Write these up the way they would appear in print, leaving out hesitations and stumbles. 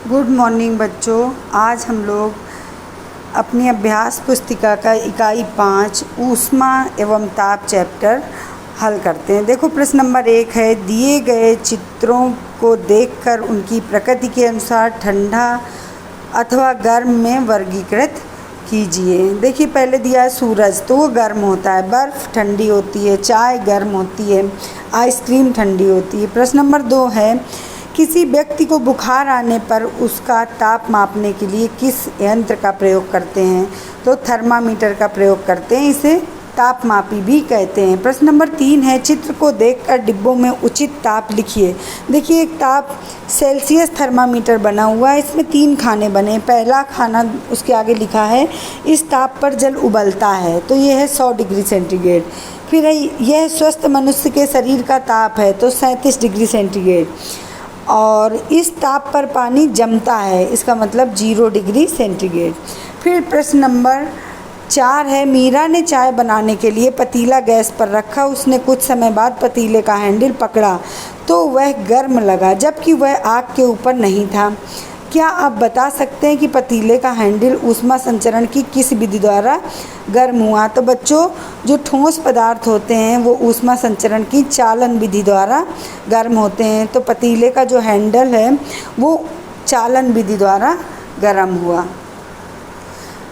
Good morning बच्चों। आज हम लोग अपनी अभ्यास पुस्तिका का इकाई 5 ऊष्मा एवं ताप चैप्टर हल करते हैं। देखो प्रश्न नंबर 1 है, दिए गए चित्रों को देखकर उनकी प्रकृति के अनुसार ठंडा अथवा गर्म में वर्गीकृत कीजिए। देखिए पहले दिया है सूरज, तो वो गर्म होता है, बर्फ़ ठंडी होती है, चाय गर्म होती है, आइसक्रीम ठंडी होती है। प्रश्न नंबर 2 है, किसी व्यक्ति को बुखार आने पर उसका ताप मापने के लिए किस यंत्र का प्रयोग करते हैं? तो थर्मामीटर का प्रयोग करते हैं, इसे तापमापी भी कहते हैं। प्रश्न नंबर 3 है, चित्र को देखकर डिब्बों में उचित ताप लिखिए। देखिए एक ताप सेल्सियस थर्मामीटर बना हुआ है, इसमें 3 खाने बने। पहला खाना उसके आगे लिखा है, इस ताप पर जल उबलता है, तो ये है 100 डिग्री सेंटीग्रेड। फिर है यह स्वस्थ मनुष्य के शरीर का ताप है, तो 37 डिग्री सेंटीग्रेड। और इस ताप पर पानी जमता है, इसका मतलब 0 डिग्री सेंटीग्रेड। फिर प्रश्न नंबर 4 है, मीरा ने चाय बनाने के लिए पतीला गैस पर रखा। उसने कुछ समय बाद पतीले का हैंडल पकड़ा तो वह गर्म लगा, जबकि वह आग के ऊपर नहीं था। क्या आप बता सकते हैं कि पतीले का हैंडल ऊष्मा संचरण की किस विधि द्वारा गर्म हुआ? तो बच्चों, जो ठोस पदार्थ होते हैं वो ऊष्मा संचरण की चालन विधि द्वारा गर्म होते हैं, तो पतीले का जो हैंडल है वो चालन विधि द्वारा गर्म हुआ।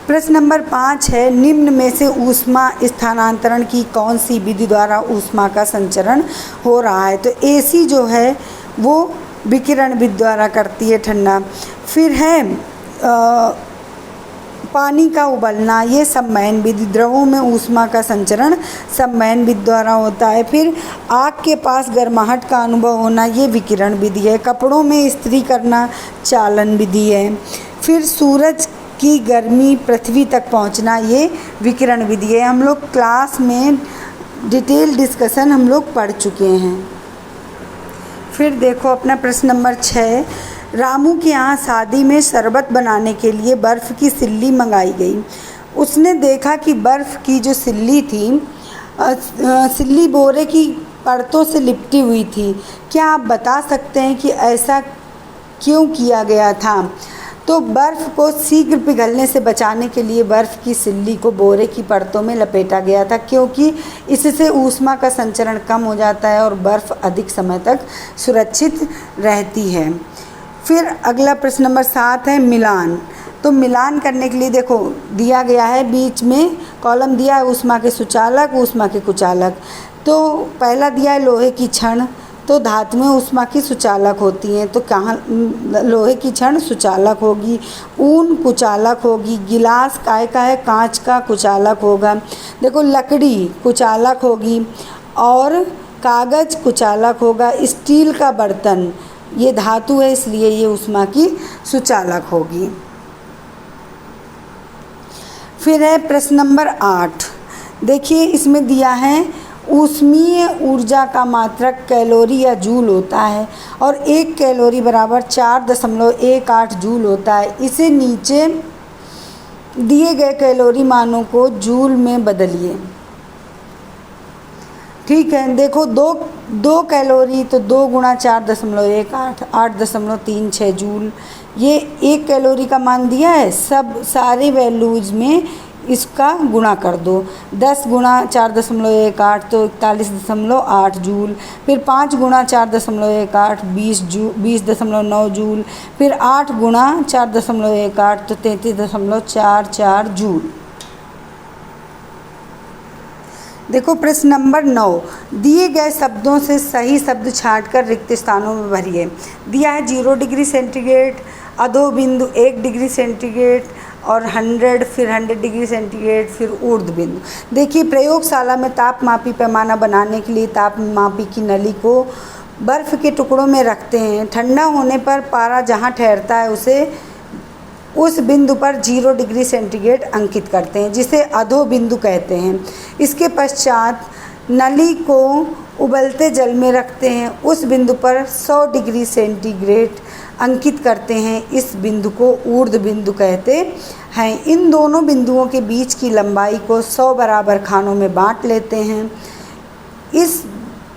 प्रश्न नंबर 5 है, निम्न में से ऊष्मा स्थानांतरण की कौन सी विधि द्वारा ऊष्मा का संचरण हो रहा है? तो एसी जो है वो विकिरण विधि द्वारा करती है, ठंडा। फिर है पानी का उबलना, ये संवहन विधि। द्रवों में ऊष्मा का संचरण संवहन विधि द्वारा होता है। फिर आग के पास गर्माहट का अनुभव होना, ये विकिरण विधि है। कपड़ों में इस्त्री करना चालन विधि है। फिर सूरज की गर्मी पृथ्वी तक पहुंचना, ये विकिरण विधि है। हम लोग क्लास में डिटेल डिस्कशन हम लोग पढ़ चुके हैं। फिर देखो अपना प्रश्न नंबर 6, रामू के यहाँ शादी में शरबत बनाने के लिए बर्फ़ की सिल्ली मंगाई गई। उसने देखा कि बर्फ़ की जो सिल्ली थी, सिल्ली बोरे की परतों से लिपटी हुई थी। क्या आप बता सकते हैं कि ऐसा क्यों किया गया था? तो बर्फ़ को शीघ्र पिघलने से बचाने के लिए बर्फ़ की सिल्ली को बोरे की परतों में लपेटा गया था, क्योंकि इससे ऊष्मा का संचरण कम हो जाता है और बर्फ़ अधिक समय तक सुरक्षित रहती है। फिर अगला प्रश्न नंबर 7 है, मिलान। तो मिलान करने के लिए देखो दिया गया है, बीच में कॉलम दिया है ऊष्मा के सुचालक, ऊष्मा के कुचालक। तो पहला दिया है लोहे की छड़, तो धातुएं ऊष्मा की सुचालक होती हैं, तो कहाँ लोहे की छड़ सुचालक होगी, ऊन कुचालक होगी, गिलास काय का है, कांच का कुचालक होगा। देखो लकड़ी कुचालक होगी और कागज़ कुचालक होगा। स्टील का बर्तन ये धातु है, इसलिए ये ऊष्मा की सुचालक होगी। फिर है प्रश्न नंबर 8। देखिए इसमें दिया है, ऊष्मीय ऊर्जा का मात्रक कैलोरी या जूल होता है और 1 कैलोरी बराबर 4.18 जूल होता है। इसे नीचे दिए गए कैलोरी मानों को जूल में बदलिए। ठीक है, देखो दो कैलोरी, तो 2 गुणा 4.18 8.36 जूल। ये 1 कैलोरी का मान दिया है, सब सारे वैल्यूज़ में इसका गुणा कर दो। 10 गुणा 4.18 तो 41.8 जूल। फिर 5 गुणा 4.18 20.9 जूल। फिर 8 गुणा 4.18 तो 33.44 जूल। देखो प्रश्न नंबर 9, दिए गए शब्दों से सही शब्द छांटकर रिक्त स्थानों में भरिए। दिया है 0 डिग्री सेंटीग्रेड, अधो बिंदु 1 डिग्री सेंटीग्रेड और 100, फिर 100 डिग्री सेंटीग्रेड, फिर ऊर्ध्व बिंदु। देखिए प्रयोगशाला में तापमापी पैमाना बनाने के लिए तापमापी की नली को बर्फ़ के टुकड़ों में रखते हैं। ठंडा होने पर पारा जहाँ ठहरता है उस बिंदु पर 0 डिग्री सेंटीग्रेड अंकित करते हैं, जिसे अधो बिंदु कहते हैं। इसके पश्चात नली को उबलते जल में रखते हैं, उस बिंदु पर 100 डिग्री सेंटीग्रेड अंकित करते हैं। इस बिंदु को ऊर्ध्व बिंदु कहते हैं। इन दोनों बिंदुओं के बीच की लंबाई को 100 बराबर खानों में बांट लेते हैं। इस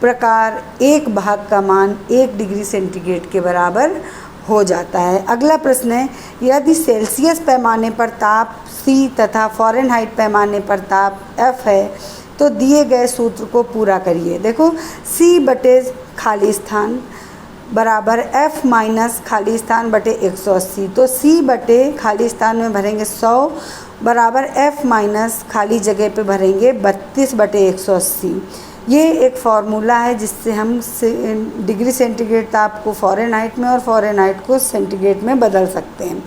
प्रकार एक भाग का मान 1 डिग्री सेंटीग्रेड के बराबर हो जाता है। अगला प्रश्न है, यदि सेल्सियस पैमाने पर ताप C तथा फ़ारेनहाइट पैमाने पर ताप F है तो दिए गए सूत्र को पूरा करिए। देखो C बटे खाली स्थान बराबर F माइनस खाली स्थान बटे 180, तो C बटे खाली स्थान में भरेंगे 100 बराबर F माइनस खाली जगह पे भरेंगे 32 बटे 180। ये एक फार्मूला है जिससे हम डिग्री सेंटीग्रेड ताप को फ़ारेनहाइट में और फ़ारेनहाइट को सेंटीग्रेड में बदल सकते हैं।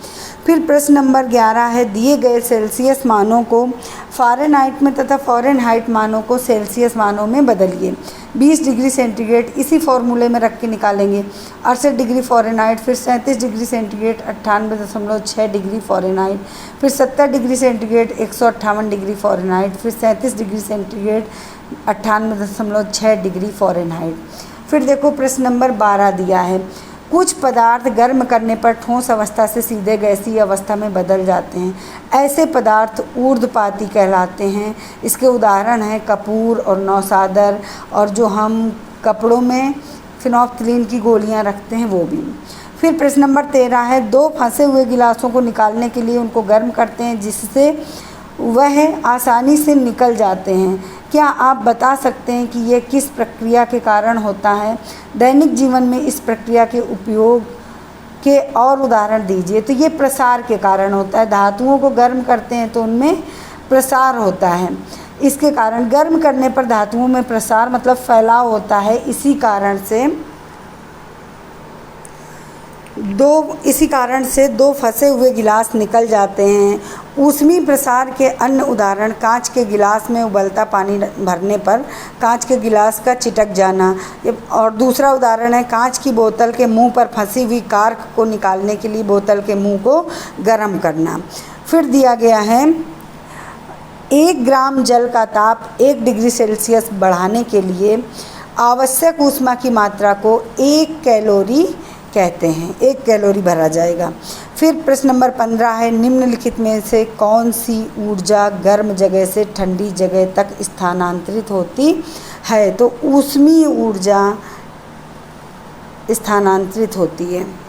फिर प्रश्न नंबर 11 है, दिए गए सेल्सियस मानों को फ़ारेनहाइट में तथा फ़ारेनहाइट मानों को सेल्सियस मानों में बदलिए। 20 डिग्री सेंटीग्रेड इसी फार्मूले में रख के निकालेंगे। 68 डिग्री फ़ारेनहाइट, फिर 37 डिग्री सेंटीग्रेड 98.6 डिग्री फ़ारेनहाइट, फिर 70 डिग्री सेंटीग्रेड 158 डिग्री फ़ारेनहाइट, फिर 37 डिग्री सेंटीग्रेड 98.6 डिग्री फ़ारेनहाइट। फिर देखो प्रश्न नंबर 12 दिया है, कुछ पदार्थ गर्म करने पर ठोस अवस्था से सीधे गैसीय अवस्था में बदल जाते हैं। ऐसे पदार्थ ऊर्ध्वपाती कहलाते हैं। इसके उदाहरण हैं कपूर और नौसादर, और जो हम कपड़ों में फिनोफ्थलीन की गोलियां रखते हैं वो भी। फिर प्रश्न नंबर 13 है, दो फंसे हुए गिलासों को निकालने के लिए उनको गर्म करते हैं जिससे वह आसानी से निकल जाते हैं। क्या आप बता सकते हैं कि यह किस प्रक्रिया के कारण होता है? दैनिक जीवन में इस प्रक्रिया के उपयोग के और उदाहरण दीजिए। तो ये प्रसार के कारण होता है। धातुओं को गर्म करते हैं तो उनमें प्रसार होता है। इसके कारण गर्म करने पर धातुओं में प्रसार मतलब फैलाव होता है। इसी कारण से दो फंसे हुए गिलास निकल जाते हैं। ऊष्मीय प्रसार के अन्य उदाहरण कांच के गिलास में उबलता पानी भरने पर कांच के गिलास का चिटक जाना, और दूसरा उदाहरण है कांच की बोतल के मुंह पर फंसी हुई कार्क को निकालने के लिए बोतल के मुंह को गर्म करना। फिर दिया गया है 1 ग्राम जल का ताप 1 डिग्री सेल्सियस बढ़ाने के लिए आवश्यक ऊष्मा की मात्रा को 1 कैलोरी कहते हैं। 1 कैलोरी भरा जाएगा। फिर प्रश्न नंबर 15 है, निम्नलिखित में से कौन सी ऊर्जा गर्म जगह से ठंडी जगह तक स्थानांतरित होती है? तो ऊष्मीय ऊर्जा स्थानांतरित होती है।